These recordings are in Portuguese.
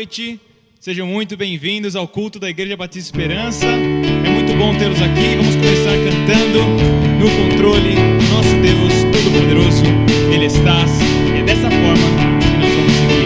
noite, sejam muito bem-vindos ao culto da Igreja Batista Esperança. É muito bom tê-los aqui. Vamos começar cantando no controle. Nosso Deus Todo-Poderoso, Ele está, e é dessa forma que nós vamos seguir.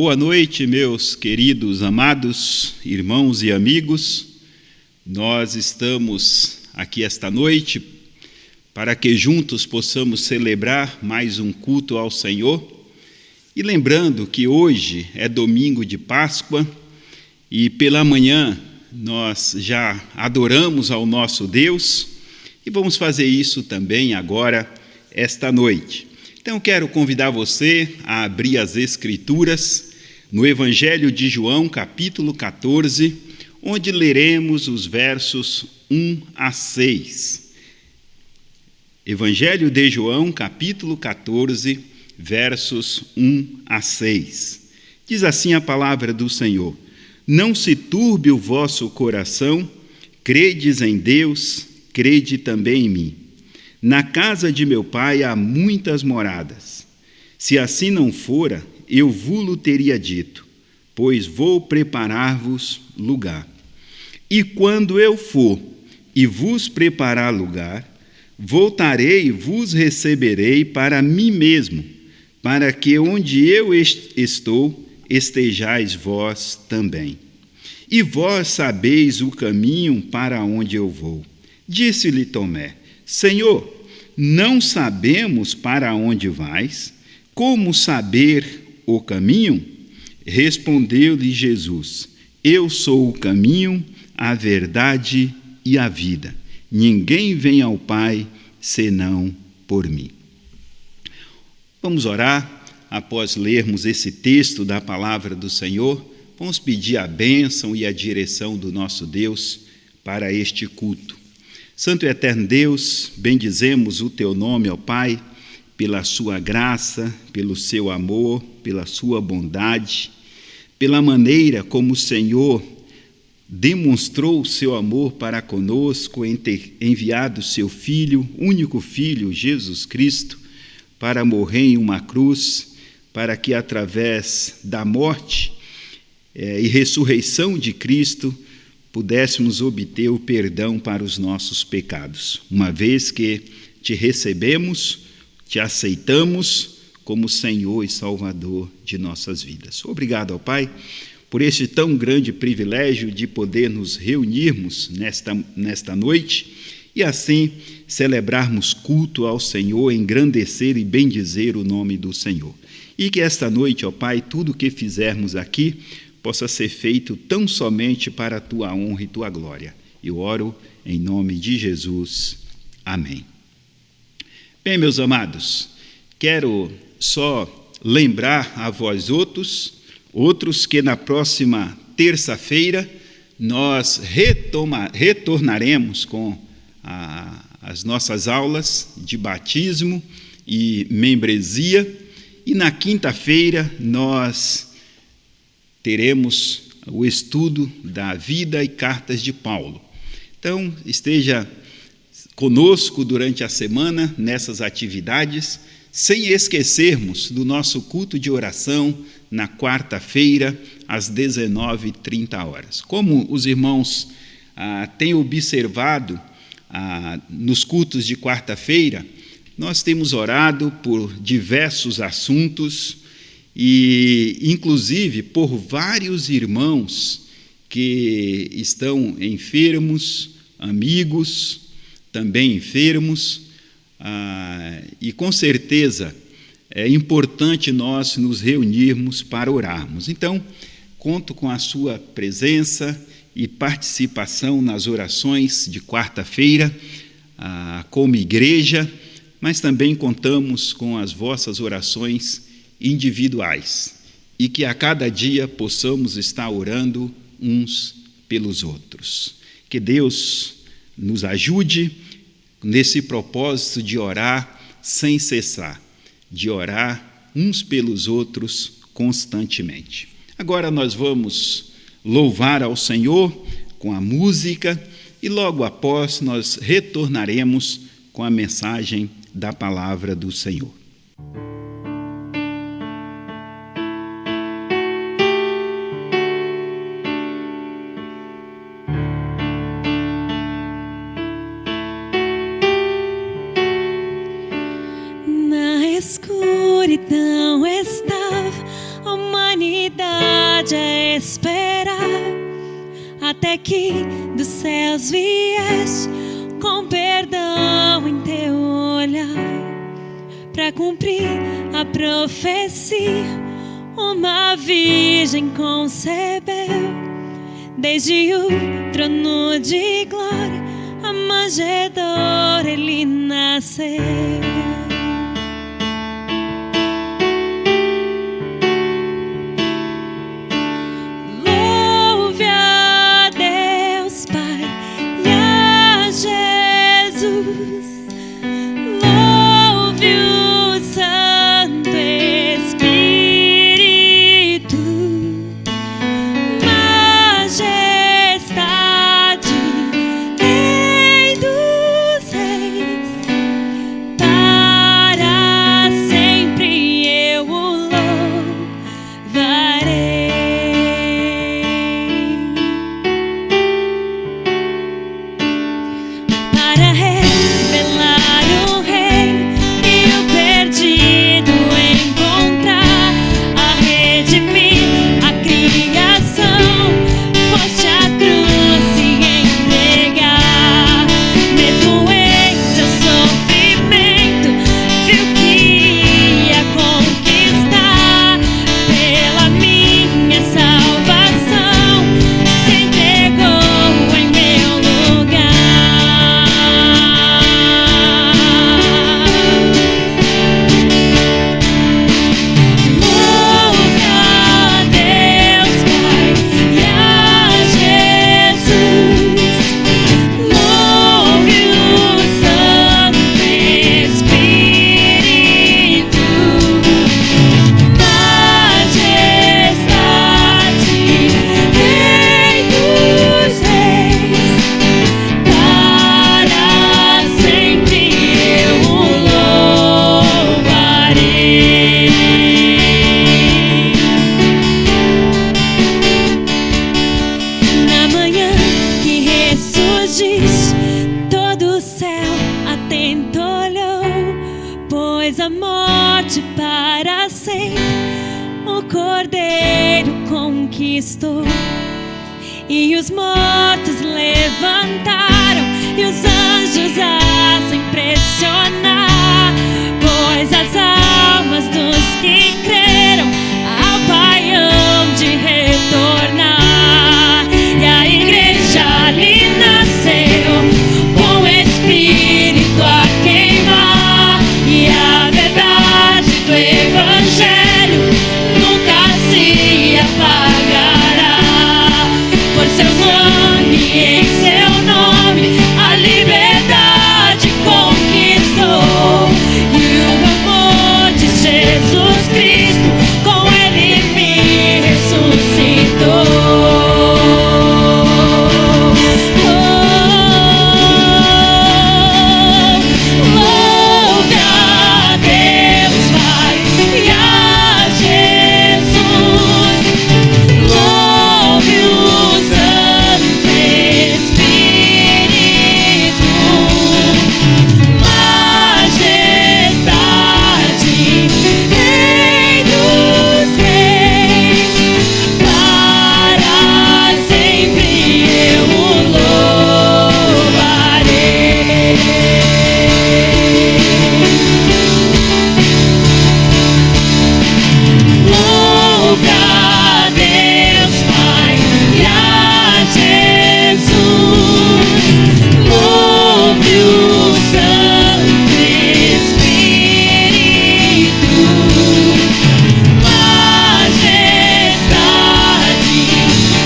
Boa noite, meus queridos, amados irmãos e amigos. Nós estamos aqui esta noite para que juntos possamos celebrar mais um culto ao Senhor. E lembrando que hoje é domingo de Páscoa e pela manhã nós já adoramos ao nosso Deus e vamos fazer isso também agora, esta noite. Então quero convidar você a abrir as Escrituras no Evangelho de João, capítulo 14, onde leremos os versos 1 a 6. Evangelho de João, capítulo 14, versos 1 a 6. Diz assim a palavra do Senhor: Não se turbe o vosso coração, credes em Deus, crede também em mim. Na casa de meu Pai há muitas moradas. Se assim não fora, eu vou-lo teria dito, pois vou preparar-vos lugar. E quando eu for e vos preparar lugar, voltarei e vos receberei para mim mesmo, para que onde eu estou, estejais vós também. E vós sabeis o caminho para onde eu vou. Disse-lhe Tomé: Senhor, não sabemos para onde vais, como saber o caminho? Respondeu-lhe Jesus: Eu sou o caminho, a verdade e a vida. Ninguém vem ao Pai senão por mim. Vamos orar após lermos esse texto da palavra do Senhor. Vamos pedir a bênção e a direção do nosso Deus para este culto. Santo e eterno Deus, bendizemos o teu nome, ó Pai, pela sua graça, pelo seu amor, pela sua bondade, pela maneira como o Senhor demonstrou o seu amor para conosco em ter enviado seu Filho, único Filho, Jesus Cristo, para morrer em uma cruz, para que através da morte e ressurreição de Cristo pudéssemos obter o perdão para os nossos pecados, uma vez que te recebemos, te aceitamos como Senhor e Salvador de nossas vidas. Obrigado, ó Pai, por este tão grande privilégio de poder nos reunirmos nesta noite e assim celebrarmos culto ao Senhor, engrandecer e bendizer o nome do Senhor. E que esta noite, ó Pai, tudo o que fizermos aqui possa ser feito tão somente para a tua honra e tua glória. Eu oro em nome de Jesus. Amém. Bem, meus amados, quero só lembrar a vós outros que na próxima terça-feira nós retornaremos com as nossas aulas de batismo e membresia, e na quinta-feira nós teremos o estudo da vida e cartas de Paulo. Então, esteja conosco durante a semana nessas atividades, sem esquecermos do nosso culto de oração na quarta-feira, às 19h30. Como os irmãos têm observado nos cultos de quarta-feira, nós temos orado por diversos assuntos e, inclusive, por vários irmãos que estão enfermos, amigos também enfermos, e com certeza é importante nós nos reunirmos para orarmos. Então, conto com a sua presença e participação nas orações de quarta-feira como igreja, mas também contamos com as vossas orações individuais e que a cada dia possamos estar orando uns pelos outros. Que Deus nos ajude nesse propósito de orar sem cessar, de orar uns pelos outros constantemente. Agora nós vamos louvar ao Senhor com a música e logo após nós retornaremos com a mensagem da palavra do Senhor. Na escuridão estava a humanidade a esperar, até que dos céus vieste com perdão em teu olhar, para cumprir a profecia, uma virgem concebeu, desde o trono de glória, a manjedoura ele nasceu. Pai da morte para sempre, o Cordeiro conquistou. E os mortos levantaram, e os anjos a se impressionar, pois as almas dos que creram ao Pai hão de retornar. E a igreja ali nasceu, com o Espírito a queimar, e a verdade do Evangelho nunca se apagará. Por seu sangue e em seu nome a liberdade conquistou, e o amor de Jesus Cristo com ele me ressuscitou. Louve a Deus Pai e a Jesus, louve o Santo Espírito, majestade, Rei dos reis, para sempre eu o louvarei. Louve a Deus Pai e a Jesus, louve o Santo Espírito, majestade,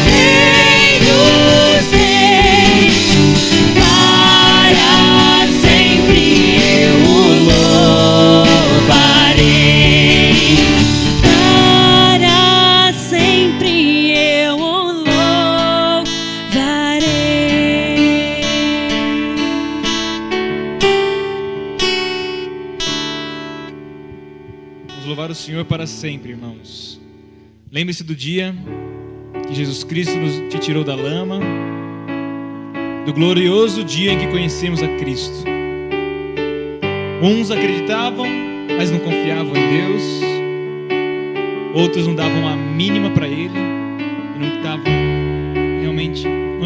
Rei dos reis, para sempre eu o louvarei. Para sempre eu o louvarei. Vamos louvar o Senhor para sempre, irmãos. Lembre-se do dia que Jesus Cristo te tirou da lama, do glorioso dia em que conhecemos a Cristo. Uns acreditavam, mas não confiavam em Deus. Outros não davam a mínima para Ele e não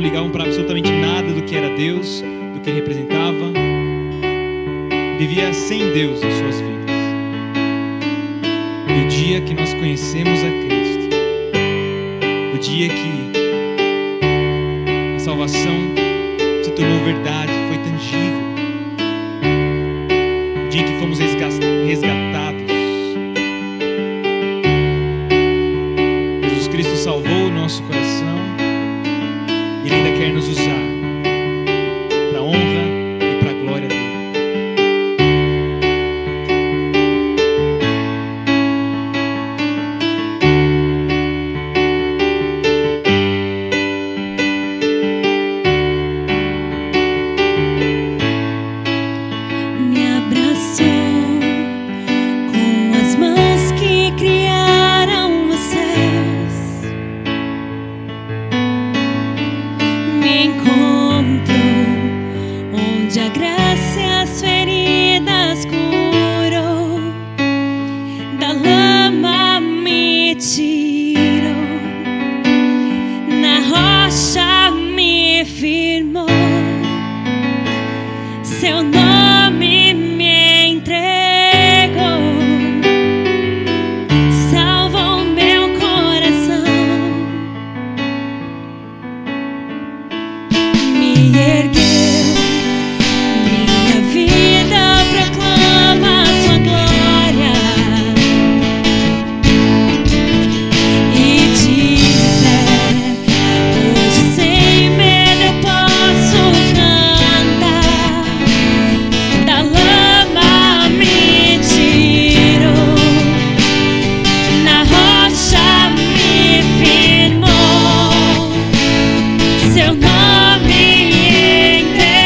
ligavam para absolutamente nada do que era Deus, do que Ele representava. Vivia sem Deus em suas vidas. E o dia que nós conhecemos a Cristo, o dia que a salvação se tornou verdade, foi tangível, o dia que fomos resgatados, Jesus Cristo salvou o nosso coração e Ele ainda quer nos usar para a honra e para a glória dEle. Me abraçou com as mãos que criaram os céus, me encontrou onde a graça e as feridas curou, da lama me tirou, na rocha me firmou, seu nome me entregou, salvou meu coração, me ergueu, minha vida proclama sua glória, e de pé, hoje sem medo eu posso cantar, da lama me tirou, na rocha me firmou, seu nome me entregou,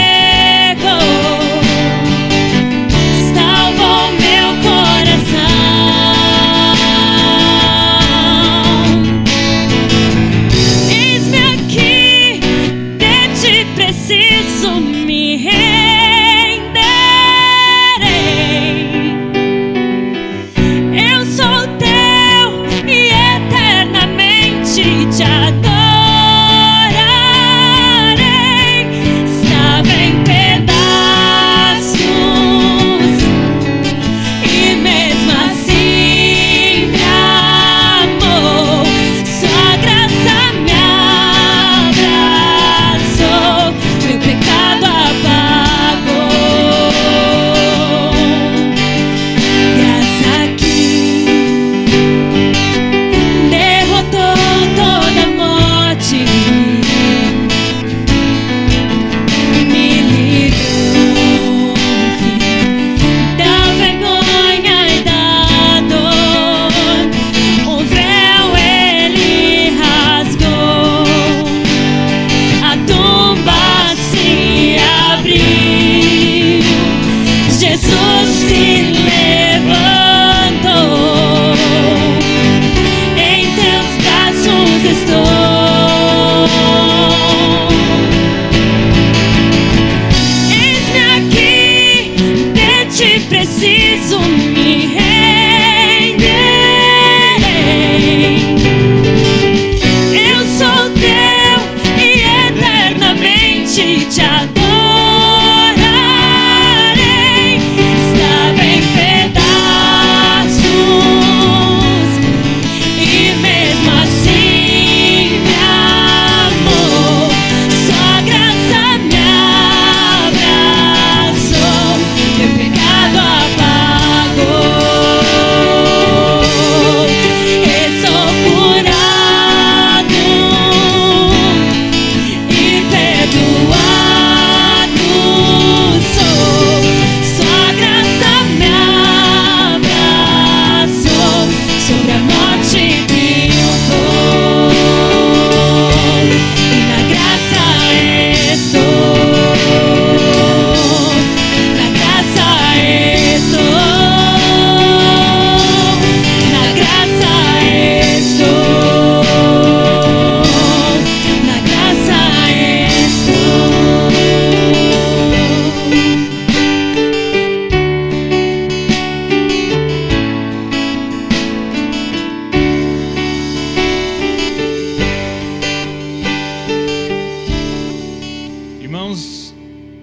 irmãos,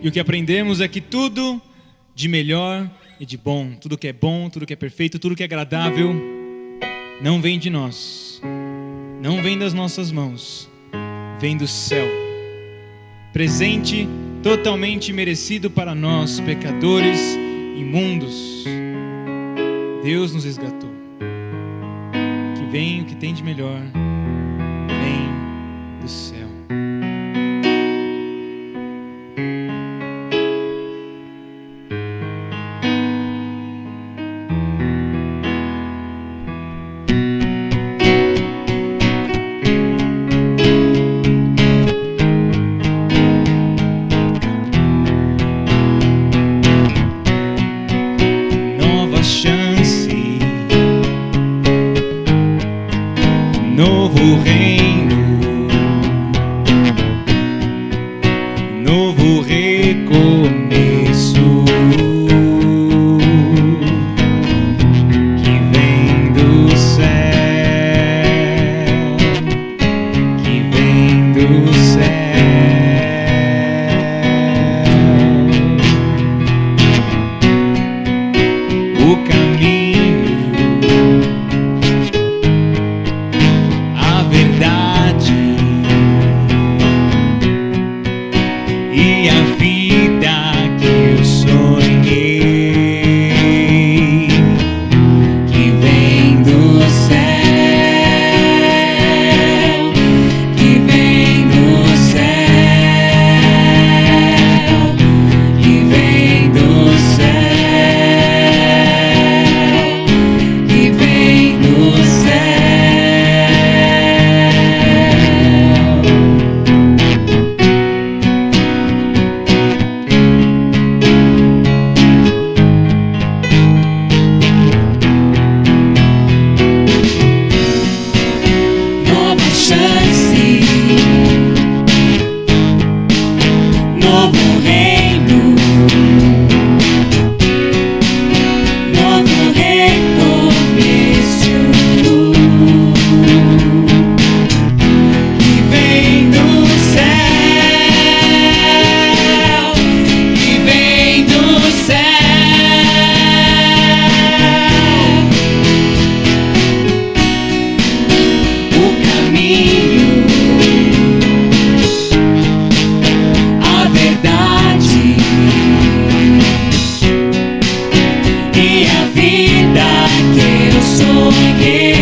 e o que aprendemos é que tudo de melhor e de bom, tudo que é bom, tudo que é perfeito, tudo que é agradável, não vem de nós, não vem das nossas mãos, vem do céu. Presente totalmente merecido para nós, pecadores imundos. Deus nos resgatou. Que vem o que tem de melhor, vem do céu. Novo reino, novo recomeço, que vem do céu, que vem do céu. O caminho, e a vida que eu sonhei, que vem do céu, que vem do céu, que vem do céu, que vem do céu. Novo reino, novo recomeço, que vem do céu, que vem do céu. O caminho, e a vida que eu sonhei,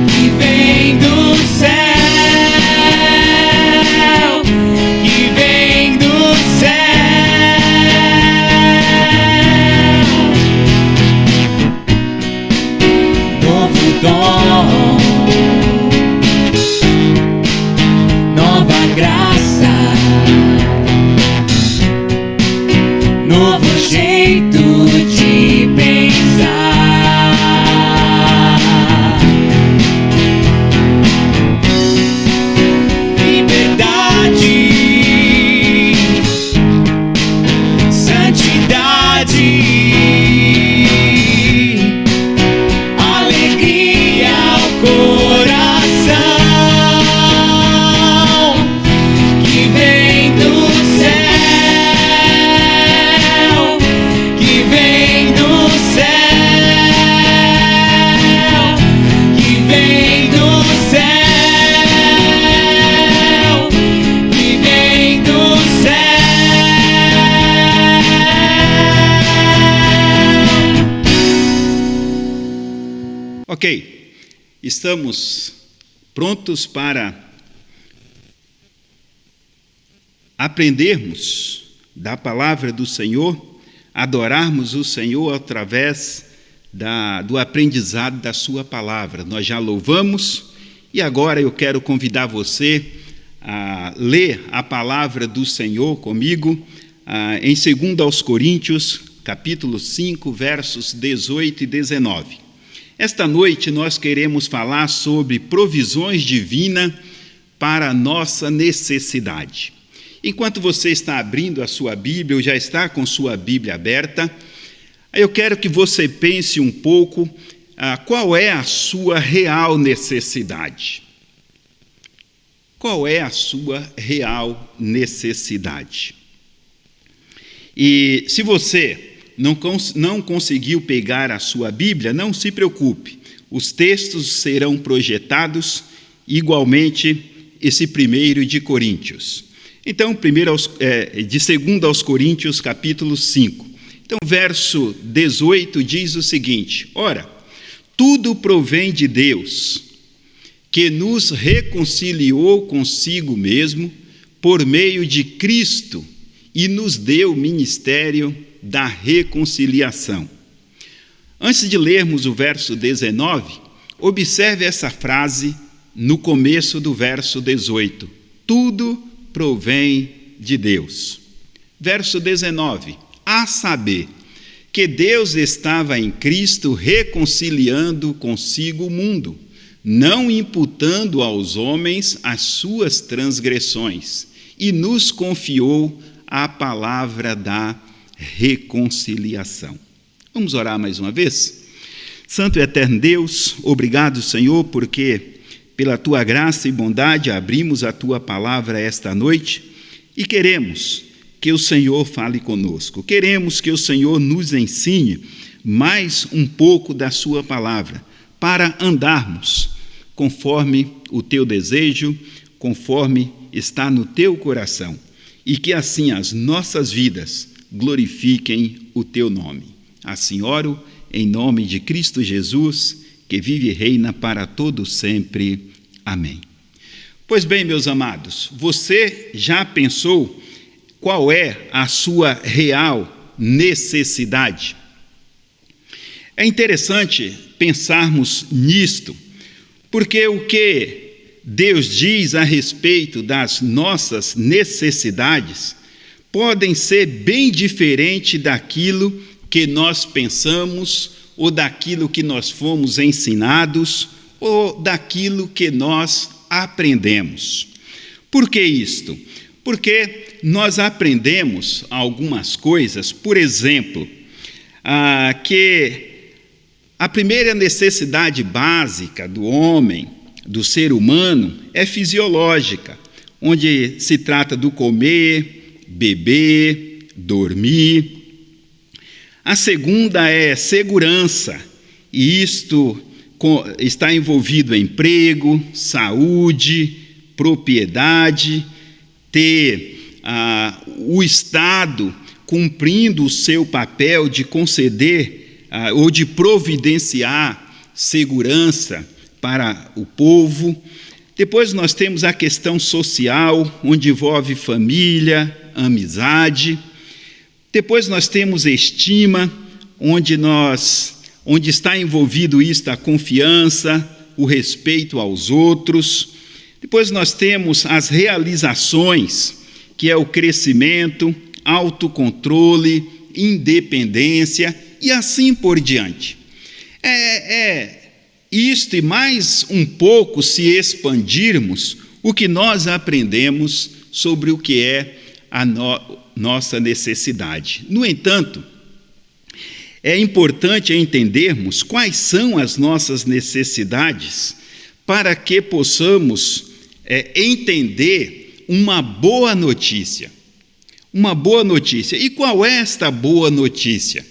que vem do céu, que vem do céu. Novo dom, nova graça, novo jeito de pensar, liberdade, santidade, alegria ao coração, que vem do céu, que vem do céu, que vem do céu, que vem do céu. Ok, estamos prontos para aprendermos da palavra do Senhor, adorarmos o Senhor através do aprendizado da sua palavra. Nós já louvamos e agora eu quero convidar você a ler a palavra do Senhor comigo em 2 Coríntios, capítulo 5, versos 18 e 19. Esta noite nós queremos falar sobre provisões divinas para a nossa necessidade. Enquanto você está abrindo a sua Bíblia, ou já está com sua Bíblia aberta, eu quero que você pense um pouco qual é a sua real necessidade. qual é a sua real necessidade. E se você não conseguiu pegar a sua Bíblia, não se preocupe, os textos serão projetados igualmente esse primeiro de Coríntios. Então, de 2 aos Coríntios, capítulo 5. Então, verso 18 diz o seguinte: ora, tudo provém de Deus, que nos reconciliou consigo mesmo por meio de Cristo e nos deu o ministério da reconciliação. Antes de lermos o verso 19, observe essa frase no começo do verso 18. Tudo provém de Deus. Verso 19. A saber, que Deus estava em Cristo reconciliando consigo o mundo, não imputando aos homens as suas transgressões, e nos confiou a palavra da reconciliação. Vamos orar mais uma vez? Santo e eterno Deus, obrigado, Senhor, porque pela Tua graça e bondade abrimos a Tua palavra esta noite e queremos que o Senhor fale conosco. Queremos que o Senhor nos ensine mais um pouco da Sua palavra para andarmos conforme o Teu desejo, conforme está no Teu coração, e que assim as nossas vidas glorifiquem o Teu nome. Assim oro em nome de Cristo Jesus, que vive e reina para todo sempre. Amém. Pois bem, meus amados, você já pensou qual é a sua real necessidade? É interessante pensarmos nisto, porque o que Deus diz a respeito das nossas necessidades podem ser bem diferente daquilo que nós pensamos, ou daquilo que nós fomos ensinados, ou daquilo que nós aprendemos. Por que isto? Porque nós aprendemos algumas coisas, por exemplo, que a primeira necessidade básica do homem, do ser humano, é fisiológica, onde se trata do comer, beber, dormir. A segunda é segurança, e isto está envolvido em emprego, saúde, propriedade, ter o Estado cumprindo o seu papel de conceder ou de providenciar segurança para o povo. Depois nós temos a questão social, onde envolve família, amizade. Depois nós temos estima, onde está envolvido isto, a confiança, o respeito aos outros. Depois nós temos as realizações, que é o crescimento, autocontrole, independência e assim por diante. Isto e mais um pouco, se expandirmos, o que nós aprendemos sobre o que é a nossa necessidade. No entanto, é importante entendermos quais são as nossas necessidades para que possamos entender uma boa notícia. Uma boa notícia. E qual é esta boa notícia?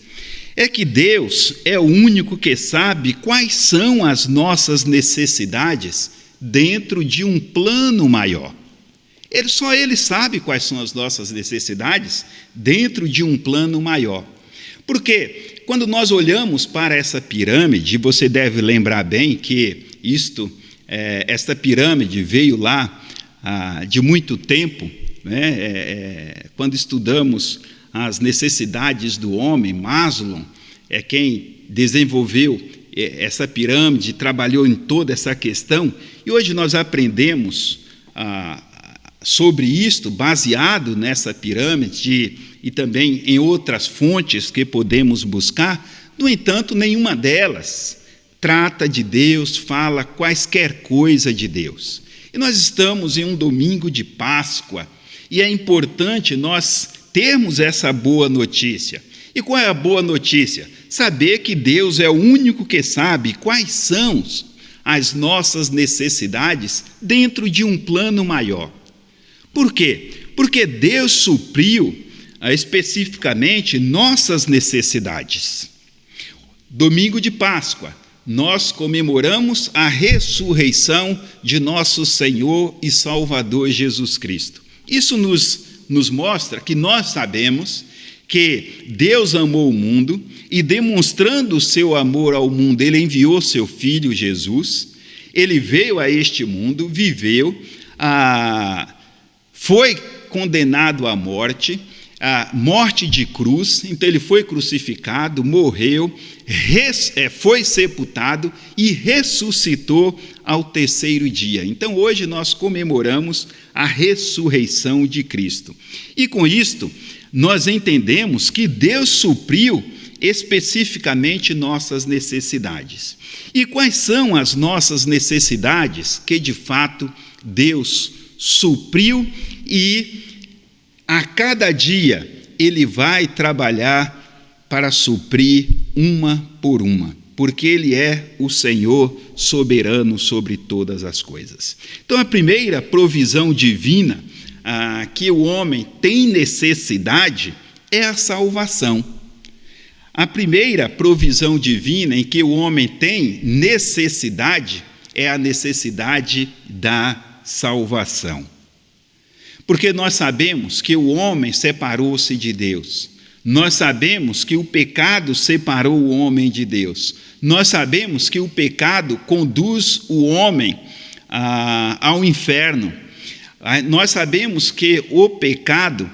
É que Deus é o único que sabe quais são as nossas necessidades dentro de um plano maior. Só Ele sabe quais são as nossas necessidades dentro de um plano maior. Porque quando nós olhamos para essa pirâmide, você deve lembrar bem que esta pirâmide veio lá de muito tempo, né? Quando estudamos as necessidades do homem, Maslow é quem desenvolveu essa pirâmide, trabalhou em toda essa questão, e hoje nós aprendemos sobre isto, baseado nessa pirâmide e também em outras fontes que podemos buscar. No entanto, nenhuma delas trata de Deus, fala quaisquer coisa de Deus. E nós estamos em um domingo de Páscoa, e é importante nós termos essa boa notícia. E qual é a boa notícia? Saber que Deus é o único que sabe quais são as nossas necessidades dentro de um plano maior. Por quê? Porque Deus supriu especificamente nossas necessidades. Domingo de Páscoa, nós comemoramos a ressurreição de nosso Senhor e Salvador Jesus Cristo. Isso nos mostra que nós sabemos que Deus amou o mundo e, demonstrando o seu amor ao mundo, Ele enviou seu Filho Jesus. Ele veio a este mundo, viveu, foi condenado à morte, a morte de cruz. Então ele foi crucificado, morreu, foi sepultado e ressuscitou ao terceiro dia. Então hoje nós comemoramos a ressurreição de Cristo. E com isto, nós entendemos que Deus supriu especificamente nossas necessidades. E quais são as nossas necessidades que de fato Deus supriu, e a cada dia Ele vai trabalhar para suprir uma por uma, porque Ele é o Senhor soberano sobre todas as coisas. Então a primeira provisão divina que o homem tem necessidade é a salvação. A primeira provisão divina em que o homem tem necessidade é a necessidade da salvação. Porque nós sabemos que o homem separou-se de Deus. Nós sabemos que o pecado separou o homem de Deus. Nós sabemos que o pecado conduz o homem ao inferno. Nós sabemos que o pecado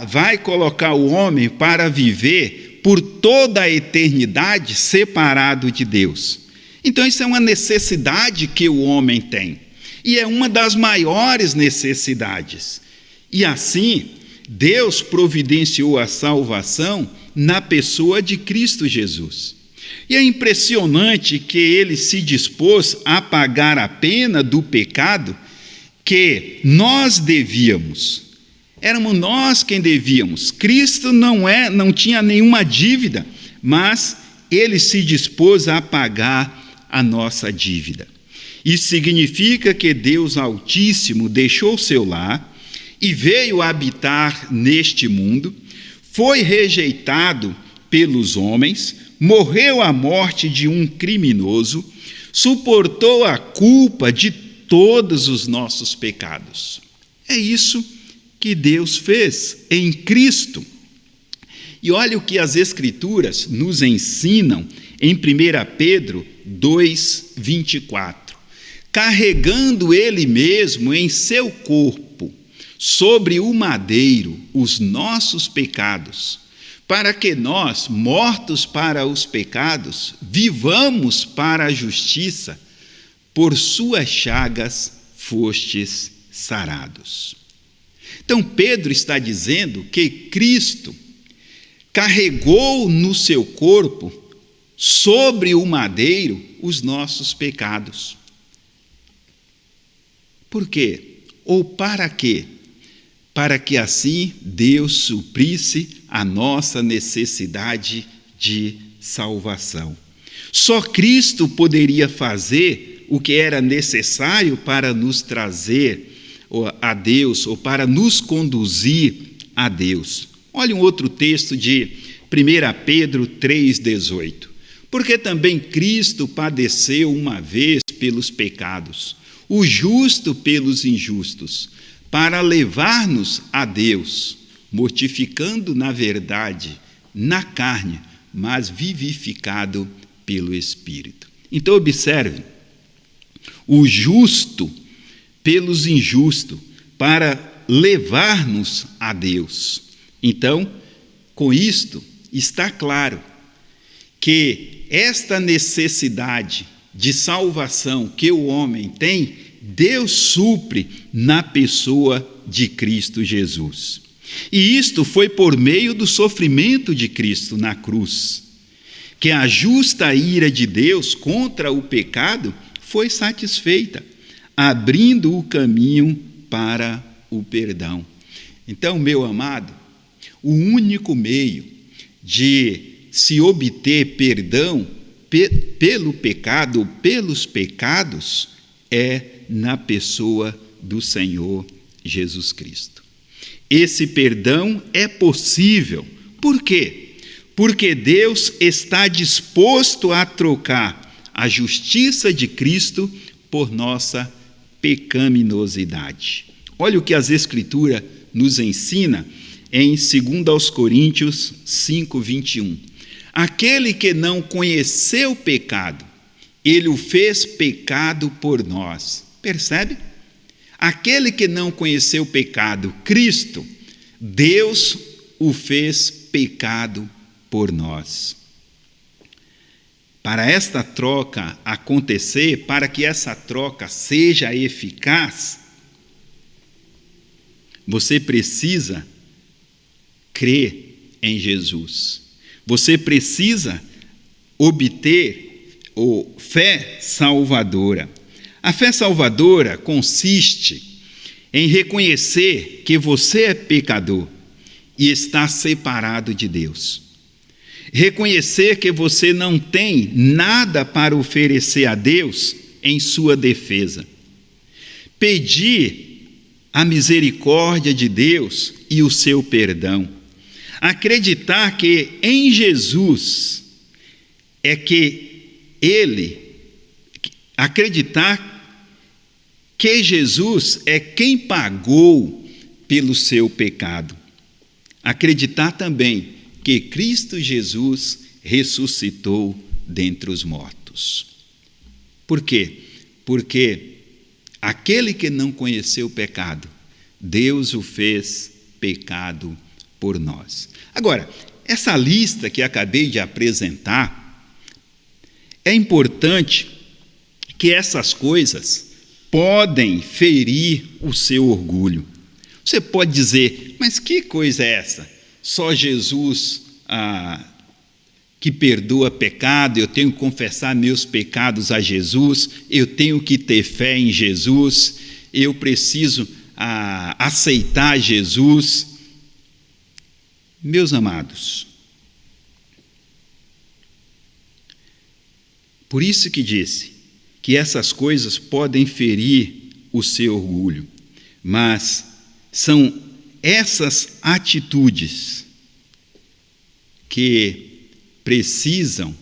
vai colocar o homem para viver por toda a eternidade separado de Deus. Então isso é uma necessidade que o homem tem. E é uma das maiores necessidades. E assim, Deus providenciou a salvação na pessoa de Cristo Jesus. E é impressionante que Ele se dispôs a pagar a pena do pecado que nós devíamos. Éramos nós quem devíamos. Cristo não tinha nenhuma dívida, mas Ele se dispôs a pagar a nossa dívida. Isso significa que Deus Altíssimo deixou seu lar e veio habitar neste mundo, foi rejeitado pelos homens, morreu a morte de um criminoso, suportou a culpa de todos os nossos pecados. É isso que Deus fez em Cristo. E olha o que as Escrituras nos ensinam em 1 Pedro 2:24. Carregando Ele mesmo em seu corpo, sobre o madeiro, os nossos pecados, para que nós, mortos para os pecados, vivamos para a justiça, por suas chagas fostes sarados. Então Pedro está dizendo que Cristo carregou no seu corpo, sobre o madeiro, os nossos pecados. Por quê? Ou para quê? Para que assim Deus suprisse a nossa necessidade de salvação. Só Cristo poderia fazer o que era necessário para nos trazer a Deus, ou para nos conduzir a Deus. Olha um outro texto de 1 Pedro 3,18. Porque também Cristo padeceu uma vez pelos pecados, o justo pelos injustos, para levar-nos a Deus, mortificando na verdade, na carne, mas vivificado pelo Espírito. Então observe, o justo pelos injustos, para levar-nos a Deus. Então, com isto, está claro que esta necessidade de salvação que o homem tem, Deus supre na pessoa de Cristo Jesus. E isto foi por meio do sofrimento de Cristo na cruz, que a justa ira de Deus contra o pecado foi satisfeita, abrindo o caminho para o perdão. Então, meu amado, o único meio de se obter perdão pelo pecado, pelos pecados, é na pessoa do Senhor Jesus Cristo. Esse perdão é possível. Por quê? Porque Deus está disposto a trocar a justiça de Cristo por nossa pecaminosidade. Olha o que as Escrituras nos ensina em 2 Coríntios 5:21. Aquele que não conheceu o pecado, ele o fez pecado por nós. Percebe? Aquele que não conheceu o pecado, Cristo, Deus o fez pecado por nós. Para esta troca acontecer, para que essa troca seja eficaz, você precisa crer em Jesus. Você precisa obter fé salvadora. A fé salvadora consiste em reconhecer que você é pecador e está separado de Deus. Reconhecer que você não tem nada para oferecer a Deus em sua defesa. Pedir a misericórdia de Deus e o seu perdão. Acreditar que em Jesus é que acreditar que Jesus é quem pagou pelo seu pecado. Acreditar também que Cristo Jesus ressuscitou dentre os mortos. Por quê? Porque aquele que não conheceu o pecado, Deus o fez pecado por nós. Agora, essa lista que acabei de apresentar, é importante que essas coisas podem ferir o seu orgulho. Você pode dizer, mas que coisa é essa? Só Jesus que perdoa pecado, eu tenho que confessar meus pecados a Jesus, eu tenho que ter fé em Jesus, eu preciso aceitar Jesus. Meus amados, por isso que disse que essas coisas podem ferir o seu orgulho, mas são essas atitudes que precisam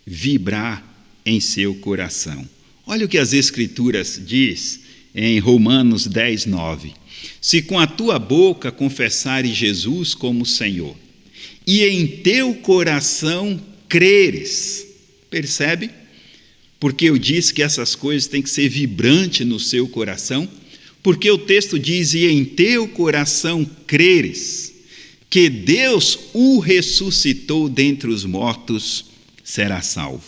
vibrar em seu coração. Olha o que as Escrituras diz em Romanos 10:9. Se com a tua boca confessares Jesus como Senhor, e em teu coração creres, percebe? Porque eu disse que essas coisas têm que ser vibrantes no seu coração, porque o texto diz, e em teu coração creres, que Deus o ressuscitou dentre os mortos, será salvo.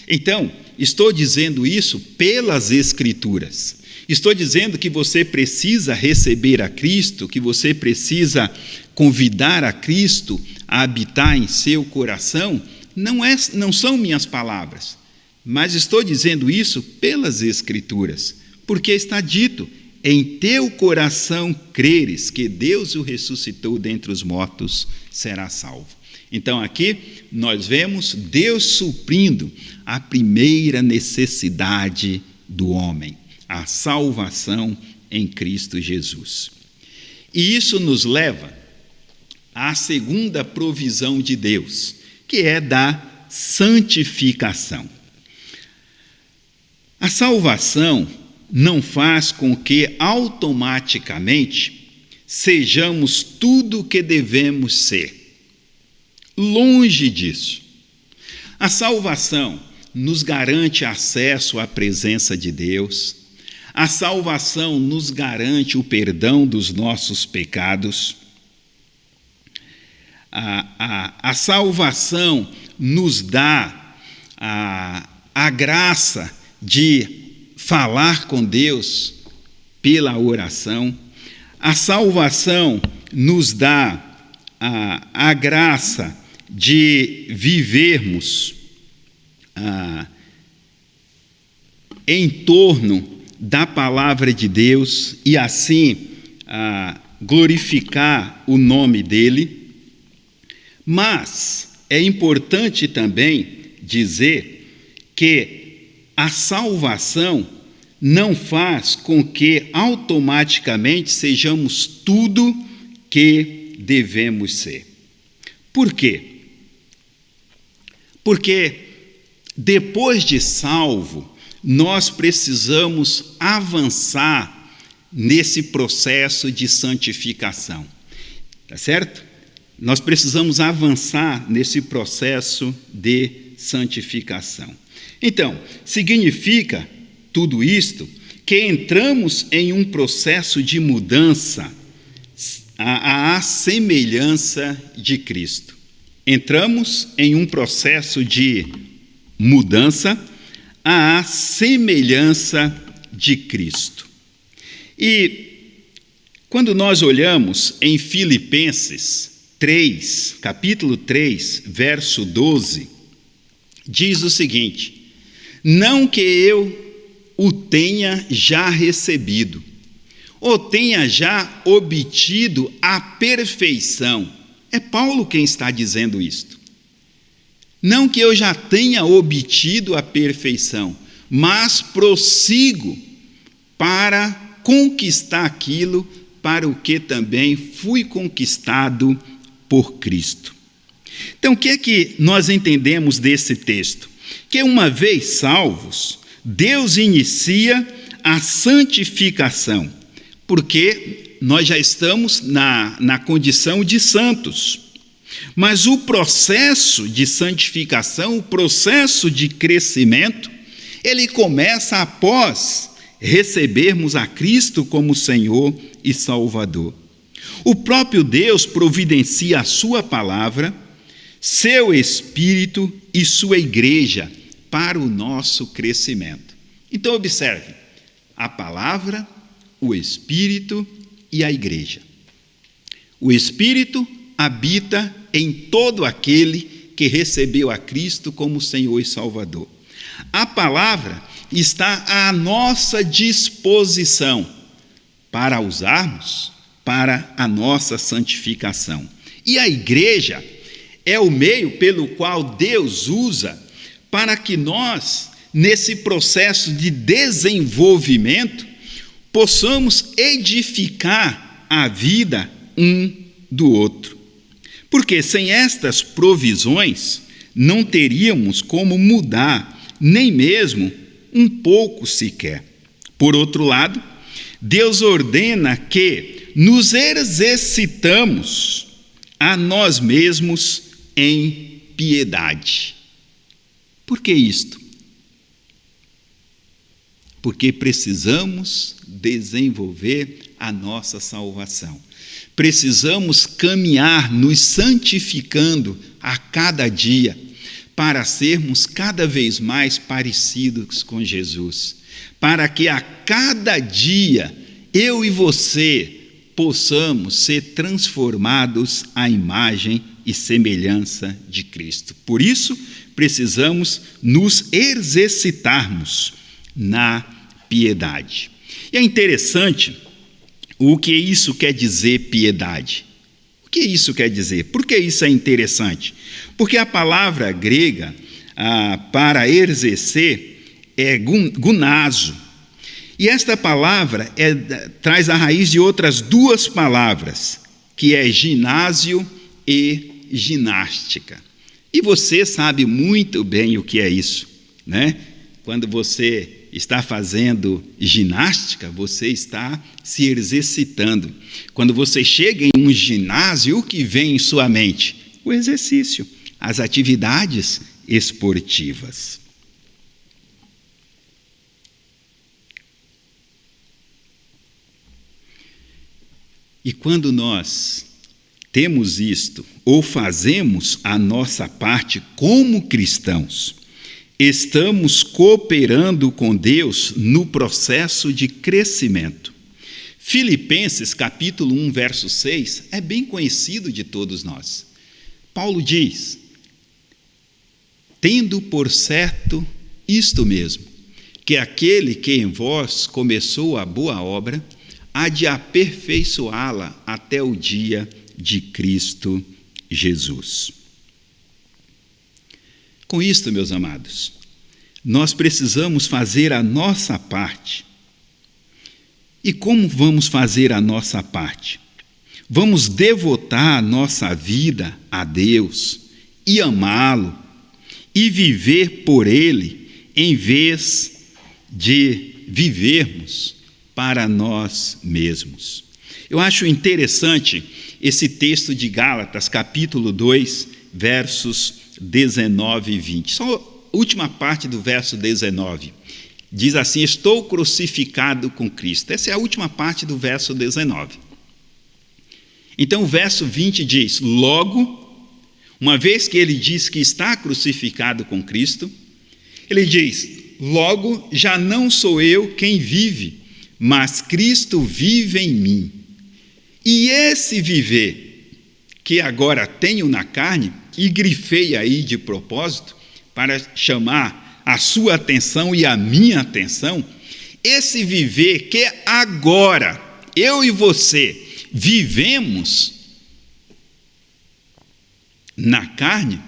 Então, estou dizendo isso pelas Escrituras. Estou dizendo que você precisa receber a Cristo, que você precisa convidar a Cristo a habitar em seu coração. Não são minhas palavras, mas estou dizendo isso pelas Escrituras, porque está dito, em teu coração creres que Deus o ressuscitou dentre os mortos, será salvo. Então aqui nós vemos Deus suprindo a primeira necessidade do homem, a salvação em Cristo Jesus. E isso nos leva à segunda provisão de Deus, que é da santificação. A salvação não faz com que automaticamente sejamos tudo o que devemos ser. Longe disso. A salvação nos garante acesso à presença de Deus. A salvação nos garante o perdão dos nossos pecados. A salvação nos dá a graça de falar com Deus pela oração. A salvação nos dá a graça de vivermos em torno da palavra de Deus e assim glorificar o nome dele. Mas é importante também dizer que a salvação não faz com que automaticamente sejamos tudo que devemos ser. Por quê? Porque depois de salvo, nós precisamos avançar nesse processo de santificação. Tá certo? Nós precisamos avançar nesse processo de santificação. Então, significa tudo isto que entramos em um processo de mudança à semelhança de Cristo. Entramos em um processo de mudança à semelhança de Cristo. E quando nós olhamos em Filipenses 3, capítulo 3, verso 12, diz o seguinte: não que eu o tenha já recebido, ou tenha já obtido a perfeição. É Paulo quem está dizendo isto. Não que eu já tenha obtido a perfeição, mas prossigo para conquistar aquilo para o que também fui conquistado por Cristo. Então, o que é que nós entendemos desse texto? Que uma vez salvos, Deus inicia a santificação, porque nós já estamos na condição de santos. Mas o processo de santificação, o processo de crescimento, ele começa após recebermos a Cristo como Senhor e Salvador. O próprio Deus providencia a sua palavra, seu Espírito e sua igreja para o nosso crescimento. Então observe, a palavra, o Espírito e a igreja. O Espírito habita em todo aquele que recebeu a Cristo como Senhor e Salvador. A palavra está à nossa disposição para usarmos para a nossa santificação. E a igreja é o meio pelo qual Deus usa para que nós, nesse processo de desenvolvimento, possamos edificar a vida um do outro. Porque sem estas provisões, não teríamos como mudar, nem mesmo um pouco sequer. Por outro lado, Deus ordena que nos exercitamos a nós mesmos em piedade. Por que isto? Porque precisamos desenvolver a nossa salvação. Precisamos caminhar nos santificando a cada dia para sermos cada vez mais parecidos com Jesus. Para que a cada dia eu e você possamos ser transformados à imagem e semelhança de Cristo. Por isso, precisamos nos exercitarmos na piedade. E é interessante o que isso quer dizer, piedade. O que isso quer dizer? Por que isso é interessante? Porque a palavra grega para exercer é gunazo. E esta palavra traz a raiz de outras duas palavras, que é ginásio e ginástica. E você sabe muito bem o que é isso, né? Quando você está fazendo ginástica, você está se exercitando. Quando você chega em um ginásio, o que vem em sua mente? O exercício, as atividades esportivas. E quando nós temos isto, ou fazemos a nossa parte como cristãos, estamos cooperando com Deus no processo de crescimento. Filipenses, capítulo 1, verso 6, é bem conhecido de todos nós. Paulo diz: tendo por certo isto mesmo, que aquele que em vós começou a boa obra, há de aperfeiçoá-la até o dia de Cristo Jesus. Com isto, meus amados, nós precisamos fazer a nossa parte. E como vamos fazer a nossa parte? Vamos devotar a nossa vida a Deus e amá-lo e viver por Ele, em vez de vivermos para nós mesmos. Eu acho interessante esse texto de Gálatas, capítulo 2, versos 19 e 20. Só a última parte do verso 19. Diz assim: estou crucificado com Cristo. Essa é a última parte do verso 19. Então o verso 20 diz: logo, uma vez que ele diz que está crucificado com Cristo, ele diz: logo já não sou eu quem vive, mas Cristo vive em mim. E esse viver que agora tenho na carne, e grifei aí de propósito para chamar a sua atenção e a minha atenção, esse viver que agora eu e você vivemos na carne,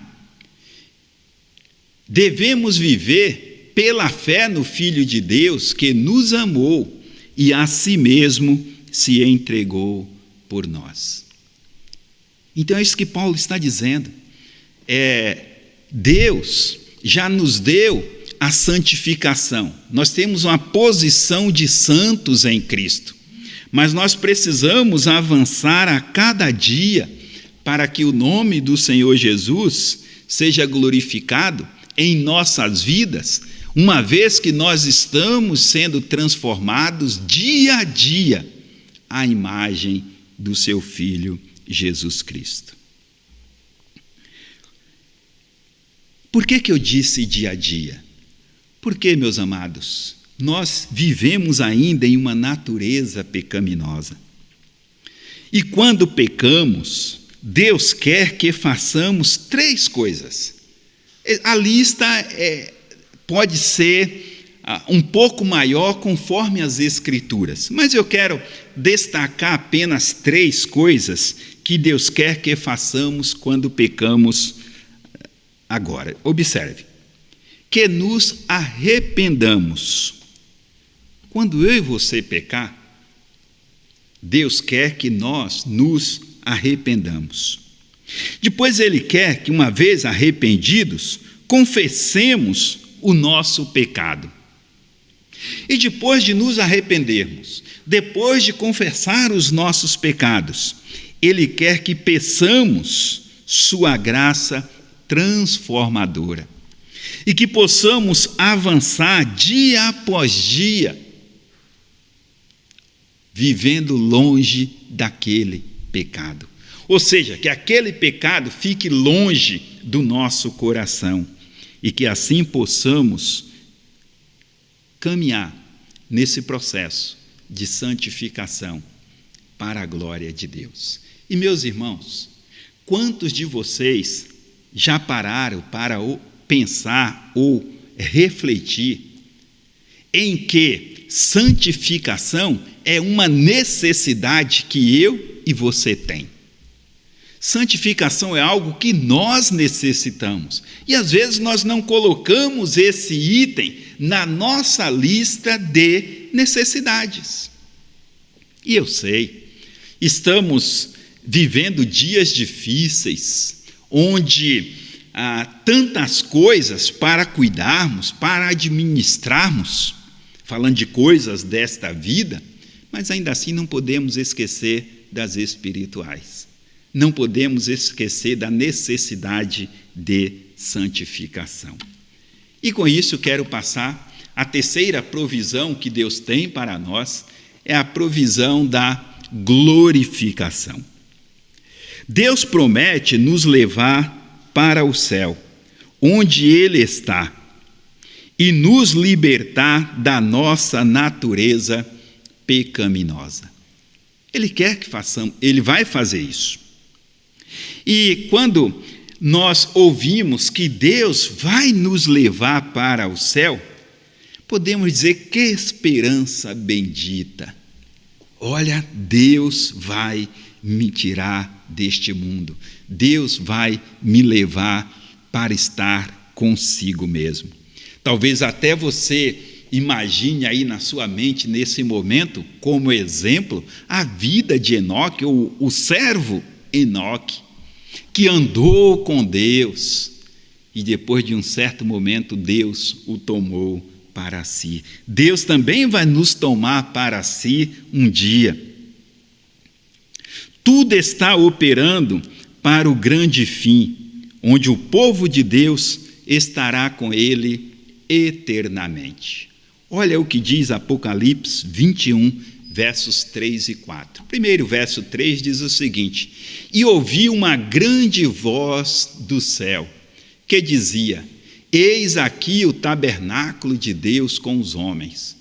devemos viver pela fé no Filho de Deus que nos amou e a si mesmo se entregou por nós. Então é isso que Paulo está dizendo. Deus já nos deu a santificação. Nós temos uma posição de santos em Cristo, mas nós precisamos avançar a cada dia para que o nome do Senhor Jesus seja glorificado em nossas vidas, uma vez que nós estamos sendo transformados dia a dia à imagem do seu Filho Jesus Cristo. Por que eu disse dia a dia? Porque, meus amados, nós vivemos ainda em uma natureza pecaminosa. E quando pecamos, Deus quer que façamos 3 coisas. A lista pode ser um pouco maior conforme as Escrituras, mas eu quero destacar apenas 3 coisas que Deus quer que façamos quando pecamos agora. Observe: que nos arrependamos. Quando eu e você pecar, Deus quer que nós nos arrependamos. Depois Ele quer que, uma vez arrependidos, confessemos o nosso pecado. E depois de nos arrependermos, depois de confessar os nossos pecados, Ele quer que peçamos sua graça transformadora e que possamos avançar dia após dia, vivendo longe daquele pecado. Ou seja, que aquele pecado fique longe do nosso coração e que assim possamos caminhar nesse processo de santificação para a glória de Deus. E, meus irmãos, quantos de vocês já pararam para pensar ou refletir em que santificação é uma necessidade que eu e você tem? Santificação é algo que nós necessitamos. E às vezes nós não colocamos esse item na nossa lista de necessidades. E eu sei, estamos vivendo dias difíceis, onde há tantas coisas para cuidarmos, para administrarmos, falando de coisas desta vida, mas ainda assim não podemos esquecer das espirituais. Não podemos esquecer da necessidade de santificação. E com isso quero passar a terceira provisão que Deus tem para nós, é a provisão da glorificação. Deus promete nos levar para o céu, onde Ele está, e nos libertar da nossa natureza pecaminosa. Ele quer que façamos, Ele vai fazer isso. E quando nós ouvimos que Deus vai nos levar para o céu, podemos dizer: que esperança bendita! Olha, Deus vai me tirar deste mundo. Deus vai me levar para estar consigo mesmo. Talvez até você imagine aí na sua mente, nesse momento, como exemplo, a vida de Enoque, ou o servo Enoque, que andou com Deus e depois de um certo momento Deus o tomou para si. Deus também vai nos tomar para si um dia. Tudo está operando para o grande fim, onde o povo de Deus estará com ele eternamente. Olha o que diz Apocalipse 21, versos 3 e 4. Primeiro, verso 3 diz o seguinte: E ouvi uma grande voz do céu, que dizia: Eis aqui o tabernáculo de Deus com os homens,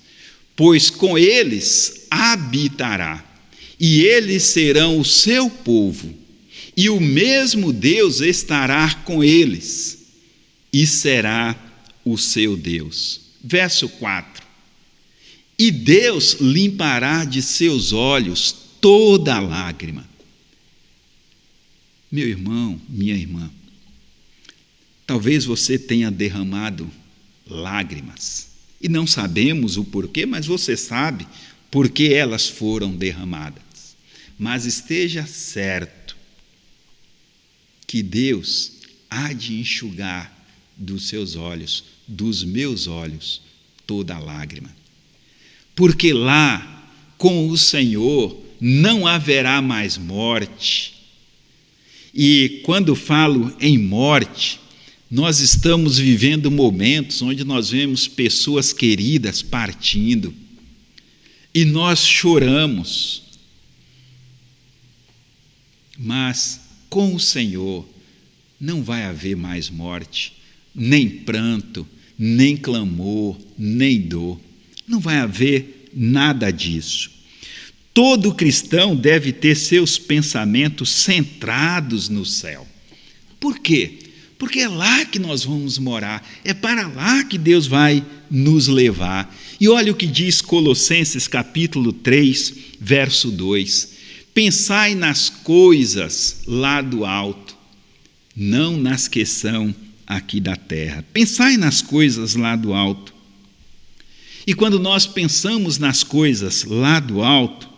pois com eles habitará, e eles serão o seu povo, e o mesmo Deus estará com eles, e será o seu Deus. Verso 4: E Deus limpará de seus olhos toda lágrima. Meu irmão, minha irmã, talvez você tenha derramado lágrimas, e não sabemos o porquê, mas você sabe por que elas foram derramadas. Mas esteja certo que Deus há de enxugar dos seus olhos, dos meus olhos, toda lágrima. Porque lá, com o Senhor, não haverá mais morte. E quando falo em morte, nós estamos vivendo momentos onde nós vemos pessoas queridas partindo, e nós choramos. Mas com o Senhor não vai haver mais morte, nem pranto, nem clamor, nem dor. Não vai haver nada disso. Todo cristão deve ter seus pensamentos centrados no céu. Por quê? Porque é lá que nós vamos morar, é para lá que Deus vai nos levar. E olha o que diz Colossenses capítulo 3, verso 2: Pensai nas coisas lá do alto, não nas que são aqui da terra. Pensai nas coisas lá do alto. E quando nós pensamos nas coisas lá do alto,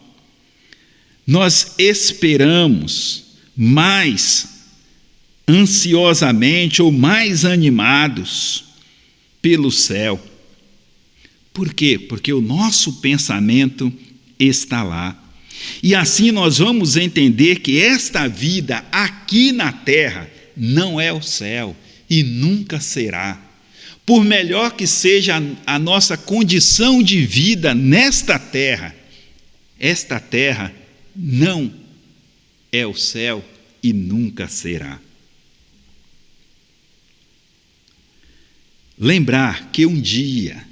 nós esperamos mais ansiosamente ou mais animados pelo céu. Por quê? Porque o nosso pensamento está lá. E assim nós vamos entender que esta vida aqui na terra não é o céu e nunca será. Por melhor que seja a nossa condição de vida nesta terra, esta terra não é o céu e nunca será. Lembrar que um dia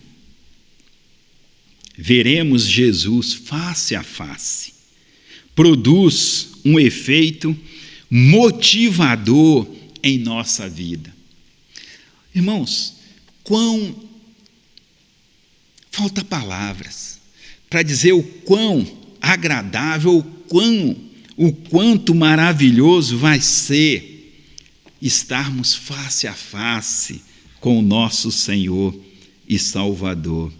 veremos Jesus face a face, produz um efeito motivador em nossa vida. Irmãos, falta palavras para dizer o quão agradável, o quanto maravilhoso vai ser estarmos face a face com o nosso Senhor e Salvador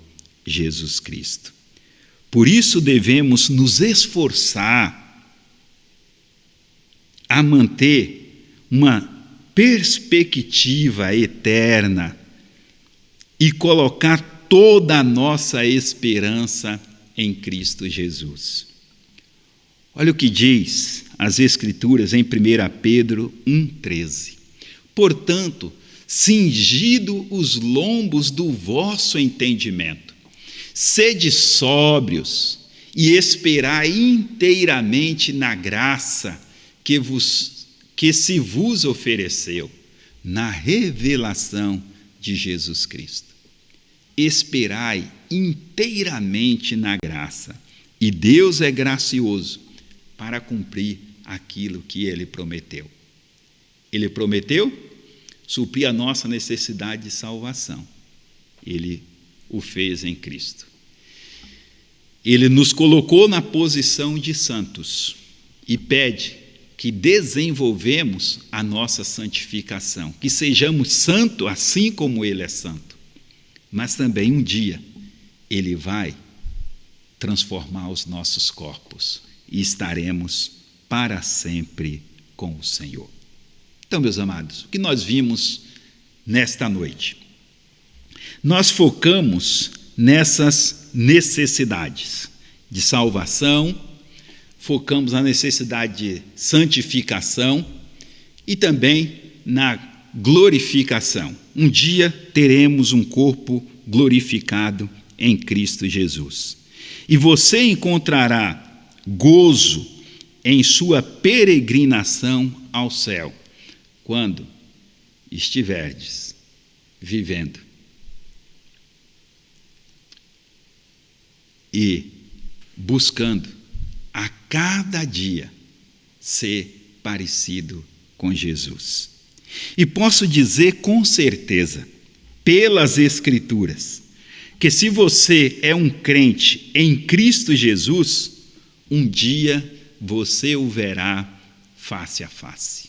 Jesus Cristo. Por isso devemos nos esforçar a manter uma perspectiva eterna e colocar toda a nossa esperança em Cristo Jesus. Olha o que diz as Escrituras em 1 Pedro 1,13. Portanto, cingido os lombos do vosso entendimento, sede sóbrios e esperai inteiramente na graça que se vos ofereceu, na revelação de Jesus Cristo. Esperai inteiramente na graça, e Deus é gracioso para cumprir aquilo que Ele prometeu. Ele prometeu suprir a nossa necessidade de salvação. Ele o fez em Cristo. Ele nos colocou na posição de santos e pede que desenvolvemos a nossa santificação, que sejamos santos assim como Ele é santo. Mas também um dia Ele vai transformar os nossos corpos e estaremos para sempre com o Senhor. Então, meus amados, o que nós vimos nesta noite? Nós focamos nessas necessidades de salvação, focamos na necessidade de santificação e também na glorificação. Um dia teremos um corpo glorificado em Cristo Jesus. E você encontrará gozo em sua peregrinação ao céu, quando estiverdes vivendo e buscando a cada dia ser parecido com Jesus. E posso dizer com certeza, pelas Escrituras, que se você é um crente em Cristo Jesus, um dia você o verá face a face.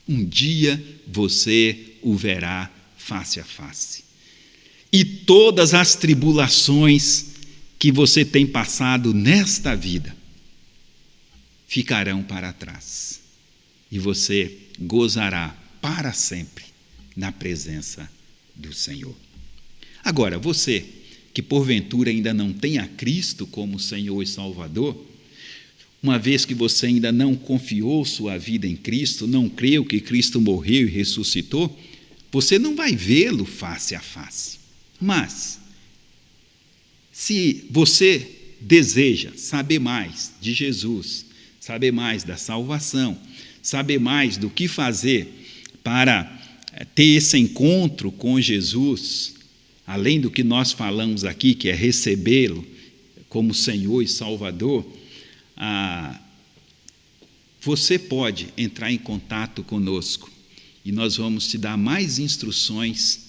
Um dia você o verá face a face. E todas as tribulações que você tem passado nesta vida ficarão para trás. E você gozará para sempre na presença do Senhor. Agora, você que porventura ainda não tem a Cristo como Senhor e Salvador, uma vez que você ainda não confiou sua vida em Cristo, não creu que Cristo morreu e ressuscitou, você não vai vê-lo face a face. Mas, se você deseja saber mais de Jesus, saber mais da salvação, saber mais do que fazer para ter esse encontro com Jesus, além do que nós falamos aqui, que é recebê-lo como Senhor e Salvador, você pode entrar em contato conosco e nós vamos te dar mais instruções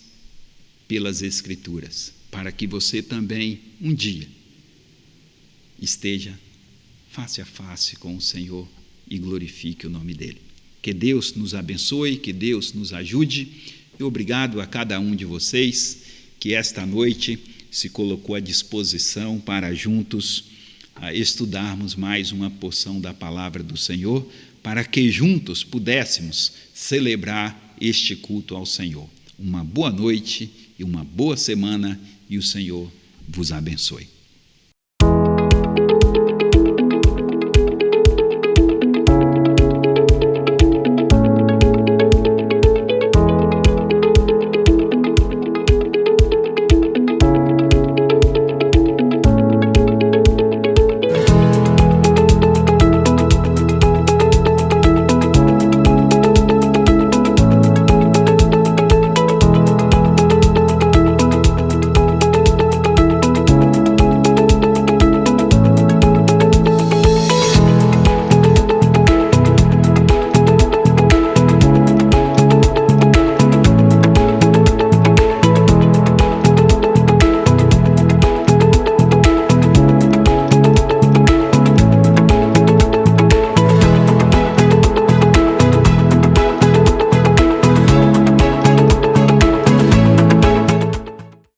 pelas Escrituras, para que você também, um dia, esteja face a face com o Senhor e glorifique o nome dEle. Que Deus nos abençoe, que Deus nos ajude, e obrigado a cada um de vocês que esta noite se colocou à disposição para juntos estudarmos mais uma porção da palavra do Senhor, para que juntos pudéssemos celebrar este culto ao Senhor. Uma boa noite e uma boa semana, e o Senhor vos abençoe.